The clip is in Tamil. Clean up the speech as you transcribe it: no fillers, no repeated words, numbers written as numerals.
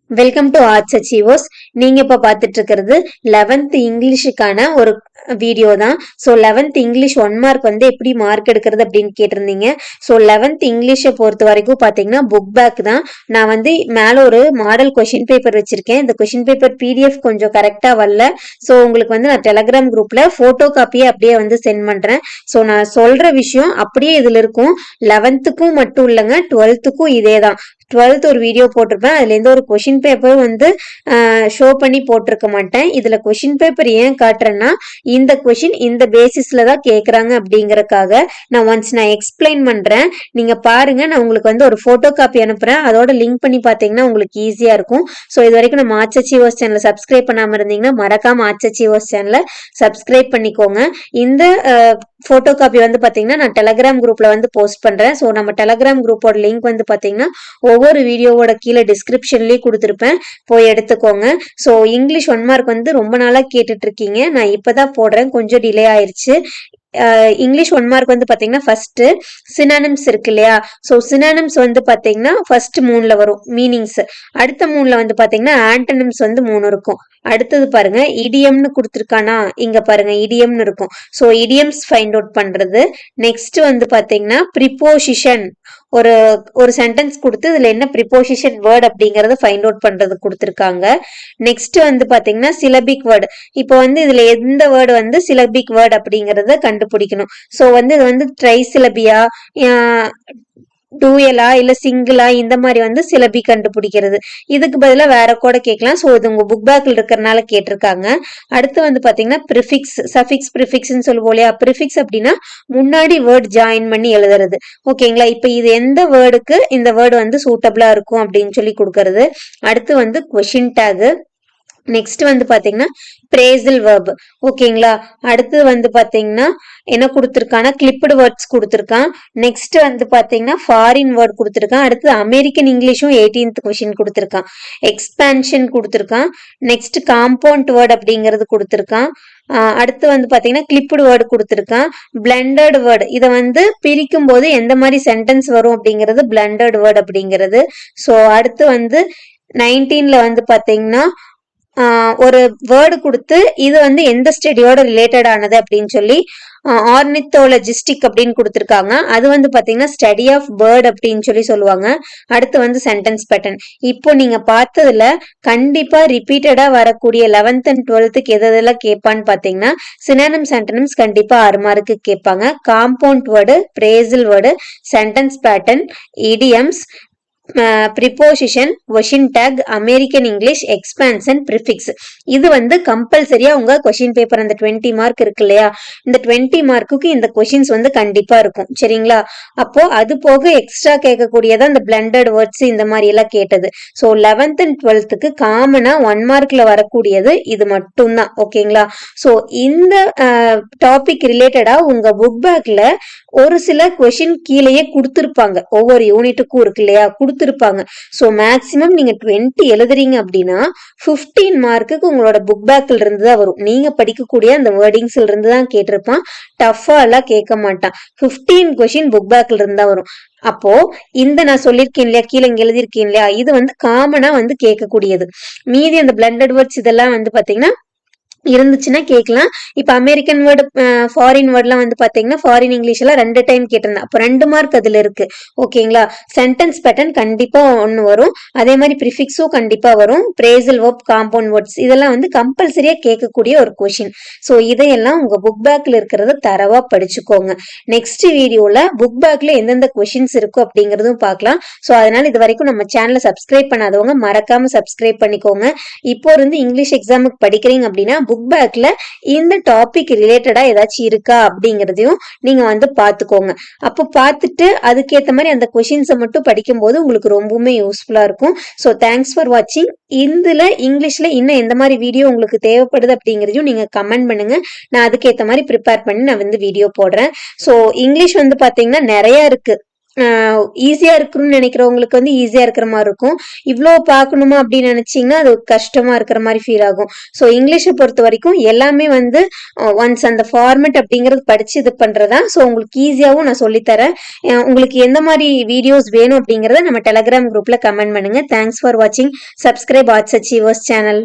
Welcome to arts achievers. நீங்க இப்ப பார்த்துட்டு இருக்கிறது 11th இங்கிலீஷுக்கான ஒரு வீடியோ தான். ஸோ 11th இங்கிலீஷ் 1 மார்க் வந்து எப்படி மார்க் எடுக்கிறது அப்படின்னு கேட்டிருந்தீங்க. ஸோ 11th இங்கிலீஷை பொறுத்த வரைக்கும் பார்த்தீங்கன்னா புக் பேக் தான். நான் வந்து மேலே ஒரு மாடல் கொஷின் பேப்பர் வச்சிருக்கேன். இந்த கொஷின் பேப்பர் பிடிஎஃப் கொஞ்சம் கரெக்டாக வரல. ஸோ உங்களுக்கு வந்து நான் டெலகிராம் குரூப்ல போட்டோ காப்பியை அப்படியே வந்து சென்ட் பண்றேன். ஸோ நான் சொல்ற விஷயம் அப்படியே இதுல இருக்கும். 11th மட்டும் இல்லைங்க, 12th இதே தான். 12th ஒரு வீடியோ போட்டிருப்பேன். அதுல இருந்து ஒரு கொஷின் பேப்பர் வந்து ஷோ பண்ணி போட்டிருக்க மாட்டேன். இதுல கொஷின் பேப்பர் ஏன் காட்டுறேன்னா, இந்த கொஷின் இந்த பேசிஸ்ல தான் கேக்குறாங்க அப்படிங்கறக்காக நான் எக்ஸ்பிளைன் பண்றேன். நீங்க பாருங்க, நான் உங்களுக்கு வந்து ஒரு போட்டோ காப்பி அனுப்புறேன். அதோட லிங்க் பண்ணி பாத்தீங்கன்னா உங்களுக்கு ஈஸியா இருக்கும். ஸோ இது வரைக்கும் நம்ம ஆர்ட்ஸ் அச்சீவர்ஸ் சேனலை சப்ஸ்கிரைப் பண்ணாம இருந்தீங்கன்னா மறக்காம ஆர்ட்ஸ் அச்சீவர்ஸ் சேனலை சப்ஸ்கிரைப் பண்ணிக்கோங்க. இந்த போட்டோ காப்பி வந்து பாத்தீங்கன்னா நான் டெலகிராம் குரூப்ல வந்து போஸ்ட் பண்றேன். ஸோ நம்ம டெலகிராம் குரூப்போட லிங்க் வந்து பாத்தீங்கன்னா ஒவ்வொரு வீடியோவோட கீழே டிஸ்கிரிப்ஷன்லயே கொடுத்துருப்பேன், போய் எடுத்துக்கோங்க. ஸோ இங்கிலீஷ் 1 மார்க் வந்து ரொம்ப நாளா கேட்டுட்டு இருக்கீங்க. நான் இப்பதான் போடுறேன், கொஞ்சம் டிலே ஆயிருச்சு. இங்கிலீஷ் 1 மார்க் வந்து பாத்தீங்கன்னா ஃபர்ஸ்ட் சினானிம்ஸ் இருக்கு இல்லையா? ஸோ சினானிம்ஸ் வந்து பாத்தீங்கன்னா ஃபர்ஸ்ட் 3ல வரும் மீனிங்ஸ். அடுத்த 3ல வந்து பாத்தீங்கன்னா ஆன்டனிம்ஸ் வந்து 3 இருக்கும். அடுத்தது பாருங்க இடியம்னு கொடுத்துருக்கானா, இங்க பாருங்க இடியம்னு இருக்கும். ஸோ இடியம்ஸ் ஃபைண்ட் அவுட் பண்றது. நெக்ஸ்ட் வந்து பாத்தீங்கன்னா ப்ரிப்போசிஷன், ஒரு ஒரு சென்டென்ஸ் கொடுத்து இதுல என்ன ப்ரிப்போசிஷன் வேர்ட் அப்படிங்கறத ஃபைண்ட் அவுட் பண்றது கொடுத்துருக்காங்க. நெக்ஸ்ட் வந்து பாத்தீங்கன்னா சிலபிக் வேர்டு. இப்போ வந்து இதுல எந்த வேர்டு வந்து சிலபிக் வேர்டு அப்படிங்கறத கண்டுபிடிக்கணும். ஸோ வந்து இது வந்து ட்ரை சிலபியா, டூயலா இல்ல சிங்கிளா, இந்த மாதிரி வந்து சிலபி கண்டுபிடிக்கிறது. இதுக்கு பதிலா வேற கூட கேட்கலாம். ஸோ இது உங்க புக் பேக்ல இருக்கிறனால கேட்டிருக்காங்க. அடுத்து வந்து பாத்தீங்கன்னா ப்ரிஃபிக்ஸ், சஃபிக்ஸ், ப்ரிஃபிக்ஸ்ன்னு சொல்லுவோம் இல்லையா? ப்ரிஃபிக்ஸ் அப்படின்னா முன்னாடி வேர்ட் ஜாயின் பண்ணி எழுதுறது. ஓகேங்களா? இப்ப இது எந்த வேர்டுக்கு இந்த வேர்டு வந்து சூட்டபிளா இருக்கும் அப்படின்னு சொல்லி கொடுக்கறது. அடுத்து வந்து கொஷின் டேக். நெக்ஸ்ட் வந்து பாத்தீங்கன்னா பிரேசல் வெர்ப். ஓகேங்களா? அடுத்து வந்து பாத்தீங்கன்னா என்ன கொடுத்துருக்கானா கிளிப்டு வேர்ட்ஸ் கொடுத்துருக்கான். நெக்ஸ்ட் வந்து பாத்தீங்கன்னா ஃபாரின் வேர்ட் கொடுத்துருக்கான். அடுத்து அமெரிக்கன் இங்கிலீஷும் 18th கொஸ்டின் கொடுத்துருக்கான். எக்ஸ்பான்ஷன் கொடுத்துருக்கான். நெக்ஸ்ட் காம்பவுண்ட் வேர்ட் அப்படிங்கிறது கொடுத்துருக்கான். அடுத்து வந்து பாத்தீங்கன்னா கிளிப்டு வேர்டு கொடுத்துருக்கான். பிளண்டட் வேர்டு, இதை வந்து பிரிக்கும் போது எந்த மாதிரி சென்டென்ஸ் வரும் அப்படிங்கிறது பிளண்டட் வேர்டு அப்படிங்கிறது. ஸோ அடுத்து வந்து 19ல வந்து பாத்தீங்கன்னா ஒரு வேர்டு கொடுத்து இது வந்து எந்த ஸ்டடியோட ரிலேட்டட் ஆனது அப்படின்னு சொல்லி ஆர்னித்தோலஜிஸ்டிக் அப்படின்னு கொடுத்துருக்காங்க. அது வந்து பாத்தீங்கன்னா ஸ்டடி ஆஃப் பேர்ட் அப்படின்னு சொல்லி சொல்லுவாங்க. அடுத்து வந்து சென்டென்ஸ் பேட்டர்ன். இப்போ நீங்க பார்த்ததுல கண்டிப்பா ரிப்பீட்டடா வரக்கூடிய 11th and 12th எதெல்லாம் கேட்பான்னு பாத்தீங்கன்னா சினானிம்ஸ் ஆன்டனிம்ஸ் கண்டிப்பா 6 மார்க்கு கேட்பாங்க. Compound word, பிரேசல் word, sentence pattern, idioms, preposition, question take, American English, expansion, prefix. இது வந்து கம்பல்சரியா உங்க கொஷின் பேப்பர் அந்த 20 மார்க் இருக்கு இல்லையா? இந்த 20 மார்க்குக்கு இந்த கொஷின்ஸ் வந்து கண்டிப்பா இருக்கும். சரிங்களா? அப்போ அது போக எக்ஸ்ட்ரா கேட்கக்கூடியதான் இந்த பிளண்டட் வேர்ட்ஸ் இந்த மாதிரி எல்லாம் கேட்டது. ஸோ 11th and 12th காமனா 1 மார்க்ல வரக்கூடியது இது மட்டும்தான். ஓகேங்களா? ஸோ இந்த டாபிக் ரிலேட்டடா உங்க புக் பேக்ல ஒரு சில கொஷின் கீழேயே கொடுத்துருப்பாங்க. ஒவ்வொரு யூனிட்டுக்கும் இருக்கு இல்லையா? கொடுத்துருப்பாங்க. ஸோ மேக்சிமம் நீங்க 20 எழுதுறீங்க அப்படின்னா 15 மார்க்குக்கு உங்களோட புக் பேக்ல இருந்து தான் வரும். நீங்க படிக்கக்கூடிய அந்த வேர்டிங்ஸ்ல இருந்து தான் கேட்டிருப்பான். டஃபா எல்லாம் கேட்க மாட்டான். 15 கொஷின் புக் பேக்ல இருந்து தான் வரும். அப்போ இந்த நான் சொல்லியிருக்கேன் இல்லையா, கீழே இங்க எழுதியிருக்கேன் இல்லையா, இது வந்து காமனா வந்து கேட்கக்கூடியது. மீதி அந்த பிளண்டட் வேர்ட்ஸ் இதெல்லாம் வந்து பாத்தீங்கன்னா இருந்துச்சுன்னா கேட்கலாம். இப்ப அமெரிக்கன் வேர்டு, ஃபாரின் வேர்ட்லாம் வந்து பாத்தீங்கன்னா ஃபாரின் இங்கிலீஷ் எல்லாம் 2 டைம் கேட்டிருந்தேன். அப்போ 2 மார்க் அதுல இருக்கு. ஓகேங்களா? சென்டென்ஸ் பேட்டர்ன் கண்டிப்பா 1 வரும். அதே மாதிரி ப்ரிஃபிக்ஸும் கண்டிப்பா வரும். பிரேசல் வேர்ப், காம்பவுண்ட் வேர்ட்ஸ் இதெல்லாம் வந்து கம்பல்சரியா கேட்கக்கூடிய ஒரு கொஷின். ஸோ இதையெல்லாம் உங்க புக் பேக்ல இருக்கிறத தரவா படிச்சுக்கோங்க. நெக்ஸ்ட் வீடியோல புக் பேக்ல எந்தெந்த கொஷின்ஸ் இருக்கும் அப்படிங்கறதும் பார்க்கலாம். ஸோ அதனால இது வரைக்கும் நம்ம சேனலை சப்ஸ்கிரைப் பண்ணாதவங்க மறக்காம சப்ஸ்கிரைப் பண்ணிக்கோங்க. இப்போ இருந்து இங்கிலீஷ் எக்ஸாமுக்கு படிக்கிறீங்க அப்படின்னா புக் பேக்ல இந்த டாபிக் ரிலேட்டடா ஏதாச்சும் இருக்கா அப்படிங்கறதையும் நீங்க வந்து பாத்துக்கோங்க. அப்போ பார்த்துட்டு அதுக்கேற்ற மாதிரி அந்த கொஷின்ஸை மட்டும் படிக்கும் போது உங்களுக்கு ரொம்பவுமே யூஸ்ஃபுல்லா இருக்கும். ஸோ தேங்க்ஸ் ஃபார் வாட்சிங். இதுல இங்கிலீஷ்ல இன்னும் எந்த மாதிரி வீடியோ உங்களுக்கு தேவைப்படுது அப்படிங்கறதையும் நீங்க கமெண்ட் பண்ணுங்க. நான் அதுக்கேற்ற மாதிரி ப்ரிப்பேர் பண்ணி நான் வந்து வீடியோ போடுறேன். ஸோ இங்கிலீஷ் வந்து பாத்தீங்கன்னா நிறைய இருக்கு. ஈஸியா இருக்குன்னு நினைக்கிறவங்களுக்கு வந்து ஈஸியா இருக்கிற மாதிரி இருக்கும். இவ்வளோ பார்க்கணுமா அப்படின்னு நினைச்சீங்கன்னா அது கஷ்டமா இருக்கிற மாதிரி ஃபீல் ஆகும். ஸோ இங்கிலீஷை பொறுத்த வரைக்கும் எல்லாமே வந்து ஒன்ஸ் அந்த ஃபார்மெட் அப்படிங்கிறது படிச்சு இது பண்றதா. ஸோ உங்களுக்கு ஈஸியாகவும் நான் சொல்லித்தரேன். உங்களுக்கு எந்த மாதிரி வீடியோஸ் வேணும் அப்படிங்கிறத நம்ம டெலகிராம் குரூப்ல கமெண்ட் பண்ணுங்க. தேங்க்ஸ் ஃபார் வாட்சிங். Subscribe arts achievers channel.